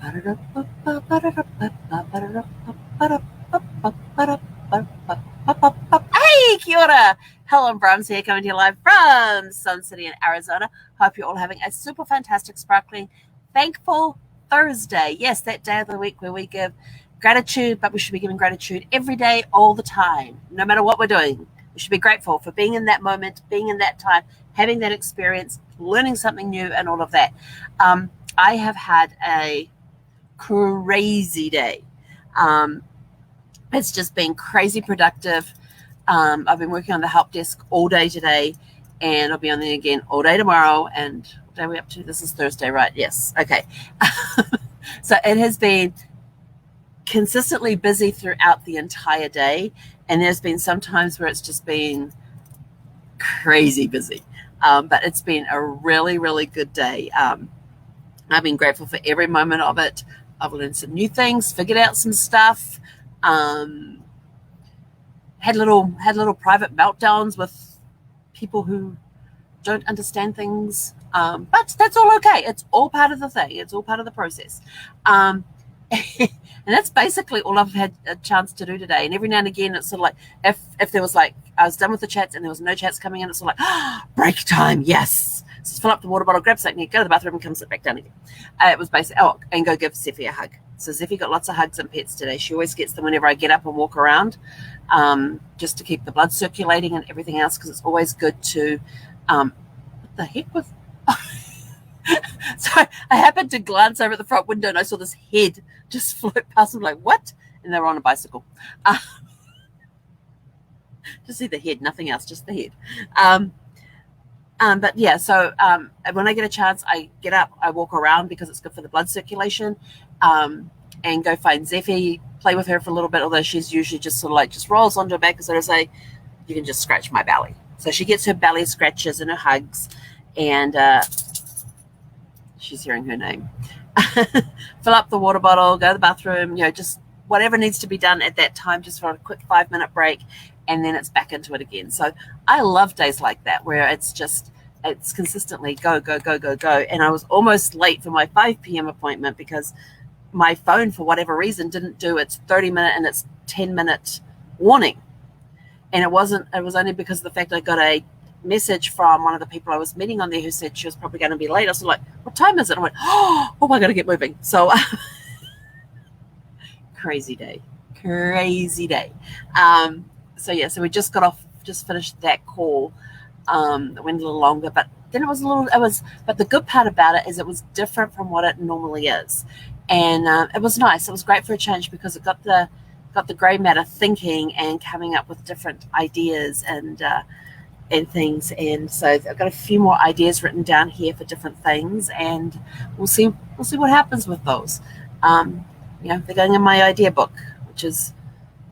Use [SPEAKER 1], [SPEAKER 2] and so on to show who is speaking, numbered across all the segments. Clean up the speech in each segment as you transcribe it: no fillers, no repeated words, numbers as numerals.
[SPEAKER 1] Hey, kia ora. Helen Brahms here, coming to you live from Sun City in Arizona. Hope you're all having a super fantastic, sparkling, thankful Thursday. Yes, that day of the week where we give gratitude, but we should be giving gratitude every day, all the time, no matter what we're doing. We should be grateful for being in that moment, being in that time, having that experience, learning something new, and all of that. I have had a crazy day. It's just been crazy productive. I've been working on the help desk all day today, and I'll be on there again all day tomorrow. And what day are we up to? This is Thursday, right? Yes. Okay. So it has been consistently busy throughout the entire day, and there's been some times where it's just been crazy busy. But it's been a really, really good day. I've been grateful for every moment of it. I've learned some new things, figured out some stuff. Had little private meltdowns with people who don't understand things, but that's all okay. It's all part of the thing. It's all part of the process. And that's basically all I've had a chance to do today. And every now and again, it's sort of like if there was like, I was done with the chats and there was no chats coming in, it's sort of like, break time, yes. So fill up the water bottle, grab something, go to the bathroom and come sit back down again. It was basically, and go give Zeffie a hug. So Zeffie got lots of hugs and pets today. She always gets them whenever I get up and walk around, just to keep the blood circulating and everything else, because it's always good to, what the heck was... So I happened to glance over at the front window and I saw this head just float past. I'm like, what? And they were on a bicycle. Just see the head, nothing else, just the head. But yeah, so when I get a chance, I get up, I walk around because it's good for the blood circulation, and go find Zeffie, play with her for a little bit, although she's usually just sort of like just rolls onto her back and sort of say, you can just scratch my belly. So she gets her belly scratches and her hugs, and she's hearing her name. Fill up the water bottle, go to the bathroom, just whatever needs to be done at that time, just for a quick 5-minute break, and then it's back into it again. So I love days like that where it's consistently go, go, go, go, go. And I was almost late for my 5 p.m. appointment because my phone, for whatever reason, didn't do its 30-minute and its 10-minute warning. And it was only because of the fact I got a message from one of the people I was meeting on there who said she was probably going to be late. I was like, what time is it? I went, oh, I got to get moving. So crazy day. So we just finished that call. It went a little longer, but then but the good part about it is it was different from what it normally is. And it was nice. It was great for a change because it got the grey matter thinking and coming up with different ideas and things. And so I've got a few more ideas written down here for different things, and we'll see what happens with those. They're going in my idea book, which is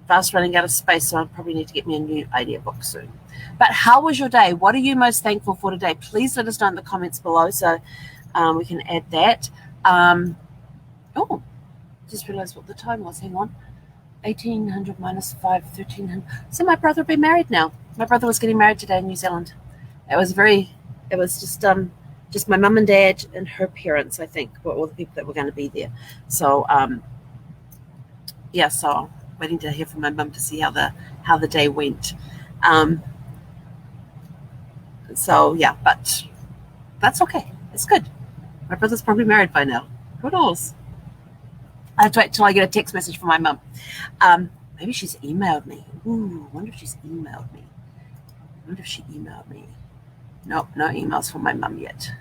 [SPEAKER 1] fast running out of space, so I probably need to get me a new idea book soon. But how was your day? What are you most thankful for today? Please let us know in the comments below so we can add that. Just realized what the time was. Hang on. 1800 minus 5, 1300. So my brother will be married now. My brother was getting married today in New Zealand. It was just my mum and dad and her parents, I think, were all the people that were going to be there. So so waiting to hear from my mum to see how the day went. But that's okay. It's good. My brother's probably married by now. Who knows? I have to wait till I get a text message from my mum. Maybe she's emailed me. Ooh, I wonder if she's emailed me. Nope, no emails from my mum yet.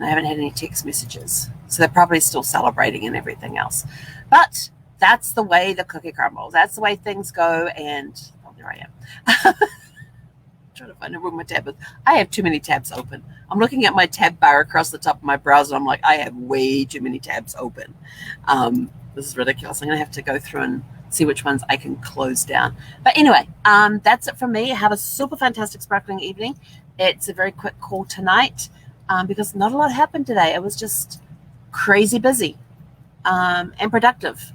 [SPEAKER 1] I haven't had any text messages. So they're probably still celebrating and everything else. But that's the way the cookie crumbles. That's the way things go. And there I am. Trying to find a room my tab is. I have too many tabs open. I'm looking at my tab bar across the top of my browser. I'm like, I have way too many tabs open. This is ridiculous. I'm going to have to go through and see which ones I can close down. But anyway, that's it from me. Have a super fantastic sparkling evening. It's a very quick call tonight because not a lot happened today. It was just crazy busy and productive.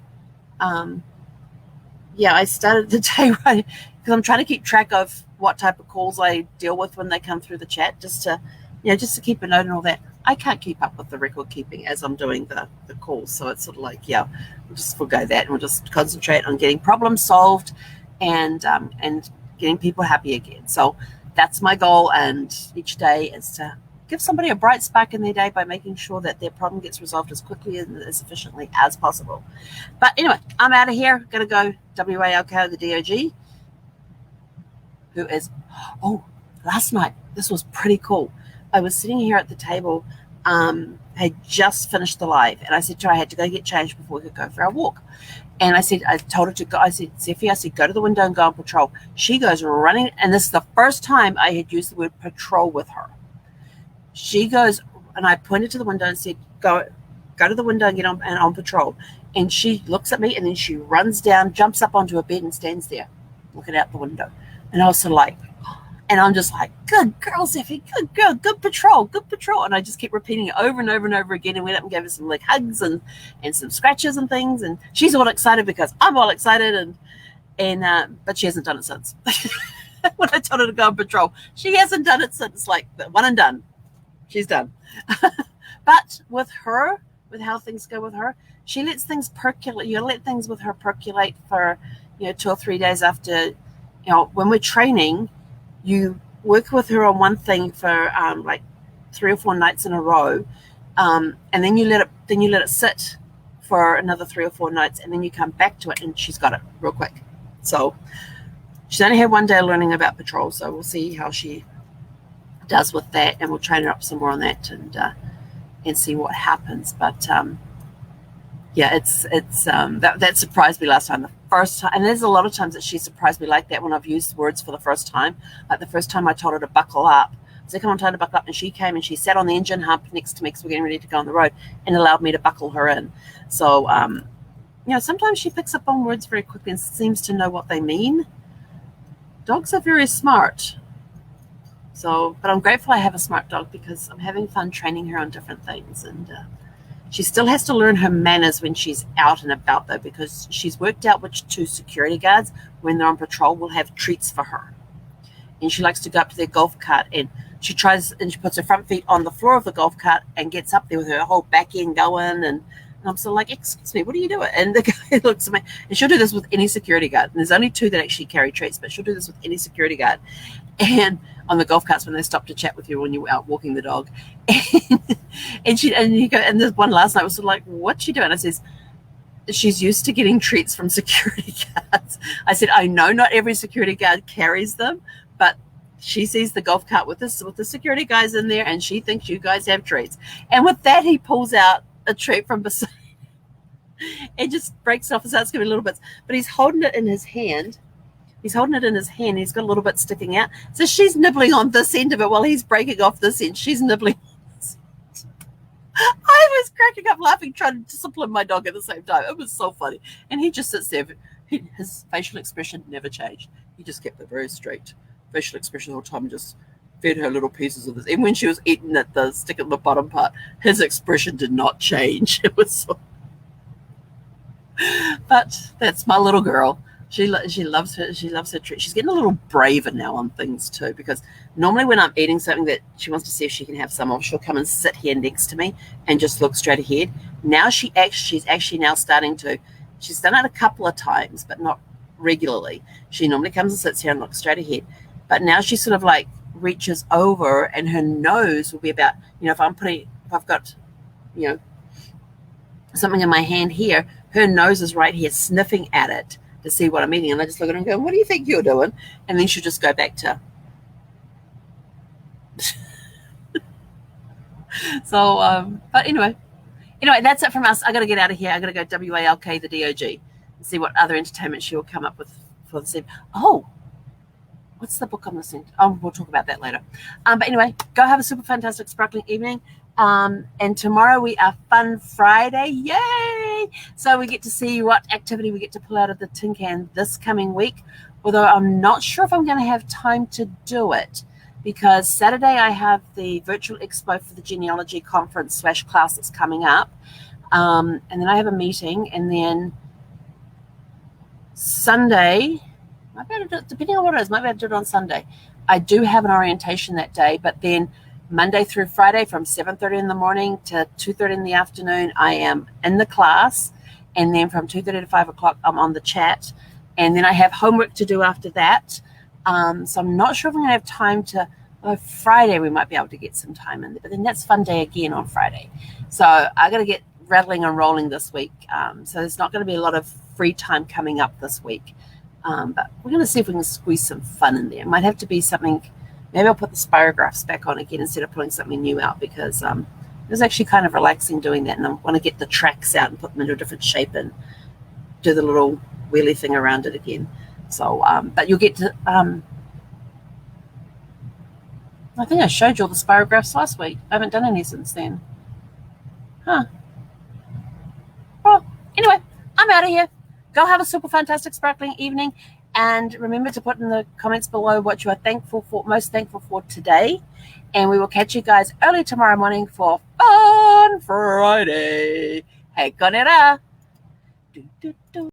[SPEAKER 1] I started the day right because I'm trying to keep track of what type of calls I deal with when they come through the chat, just to keep a note and all that. I can't keep up with the record keeping as I'm doing the calls. So it's sort of like, yeah, we'll just forgo that and we'll just concentrate on getting problems solved and getting people happy again. So that's my goal. And each day is to give somebody a bright spark in their day by making sure that their problem gets resolved as quickly and as efficiently as possible. But anyway, I'm out of here. Going to go WALK, the DOG, who is, last night, this was pretty cool. I was sitting here at the table, had just finished the live, and I said to her I had to go get changed before we could go for our walk. And I told her to go. I said, Zeffie, go to the window and go on patrol. She goes running, and this is the first time I had used the word patrol with her. She goes, and I pointed to the window and said, go to the window and get on patrol. And she looks at me, and then she runs down, jumps up onto a bed and stands there looking out the window. And I was sort of like, and I'm just like, good girl, Zeffie, good girl, good patrol. And I just kept repeating it over and over and over again, and went up and gave her some like hugs and some scratches and things. And she's all excited because I'm all excited, but she hasn't done it since. When I told her to go on patrol, she hasn't done it since, like one and done. She's done. But with her, with how things go with her, she lets things percolate. You let things with her percolate for 2 or 3 days after. When we're training, you work with her on one thing for like 3 or 4 nights in a row, and then you let it sit for another 3 or 4 nights, and then you come back to it, and she's got it real quick. So she's only had 1 day learning about patrol, so we'll see how she does with that, and we'll train her up some more on that and see what happens. But yeah, it's that surprised me last time. The first time, and there's a lot of times that she surprised me like that when I've used words for the first time. Like the first time I told her to buckle up. I said, come on, time to buckle up. And she came and she sat on the engine hump next to me because we're getting ready to go on the road, and allowed me to buckle her in. So, sometimes she picks up on words very quickly and seems to know what they mean. Dogs are very smart. So, but I'm grateful I have a smart dog because I'm having fun training her on different things. And she still has to learn her manners when she's out and about, though, because she's worked out which 2 security guards, when they're on patrol, will have treats for her. And she likes to go up to their golf cart, and she puts her front feet on the floor of the golf cart and gets up there with her whole back end going. And I'm sort of like, excuse me, what are you doing? And the guy looks at me, and she'll do this with any security guard. And there's only 2 that actually carry treats, but she'll do this with any security guard. And on the golf carts when they stop to chat with you when you're out walking the dog. And you go, and there's one last night was sort of like, what's she doing? I says, she's used to getting treats from security guards. I said, I know not every security guard carries them, but she sees the golf cart with the security guys in there, and she thinks you guys have treats. And with that, he pulls out a treat from beside and just breaks it off and starts giving little bits. But he's holding it in his hand. He's got a little bit sticking out. So she's nibbling on this end of it while he's breaking off this end. She's nibbling on this end. I was cracking up laughing, trying to discipline my dog at the same time. It was so funny. And he just sits there. His facial expression never changed. He just kept a very straight facial expression the whole time and just fed her little pieces of this. And when she was eating it, the stick in the bottom part, his expression did not change. It was so... But that's my little girl. She loves her treat. She's getting a little braver now on things too, because normally when I'm eating something that she wants to see if she can have some of, she'll come and sit here next to me and just look straight ahead. Now she's actually now starting to. She's done it a couple of times, but not regularly. She normally comes and sits here and looks straight ahead, but now she sort of like reaches over, and her nose will be about, if I've got, something in my hand here, her nose is right here sniffing at it to see what I'm eating. And I just look at her and go, what do you think you're doing? And then she'll just go back to. So, but anyway, that's it from us. I got to get out of here. I got to go WALK, the DOG, and see what other entertainment she will come up with for this evening. Oh, what's the book I'm listening to? Oh, we'll talk about that later. But anyway, go have a super fantastic sparkling evening. And tomorrow we are Fun Friday. Yay! So we get to see what activity we get to pull out of the tin can this coming week, although I'm not sure if I'm going to have time to do it, because Saturday I have the virtual expo for the Genealogy conference / class that's coming up. And then I have a meeting, and then Sunday, might be able to do it, depending on what it is, might be able to do it on Sunday. I do have an orientation that day, but then Monday through Friday from 7:30 in the morning to 2:30 in the afternoon, I am in the class. And then from 2:30 to 5 o'clock, I'm on the chat. And then I have homework to do after that. So I'm not sure if I'm going to have time to, Friday we might be able to get some time in there. But then that's fun day again on Friday. So I got to get rattling and rolling this week. So there's not going to be a lot of free time coming up this week. But we're going to see if we can squeeze some fun in there. It might have to be something. Maybe I'll put the spirographs back on again instead of putting something new out, because it was actually kind of relaxing doing that. And I want to get the tracks out and put them into a different shape and do the little wheelie thing around it again. So, but you'll get to, I think I showed you all the spirographs last week. I haven't done any since then. Huh. Well, anyway, I'm out of here. Go have a super fantastic sparkling evening. And remember to put in the comments below what you are most thankful for today. And we will catch you guys early tomorrow morning for Fun Friday. Hey, konera.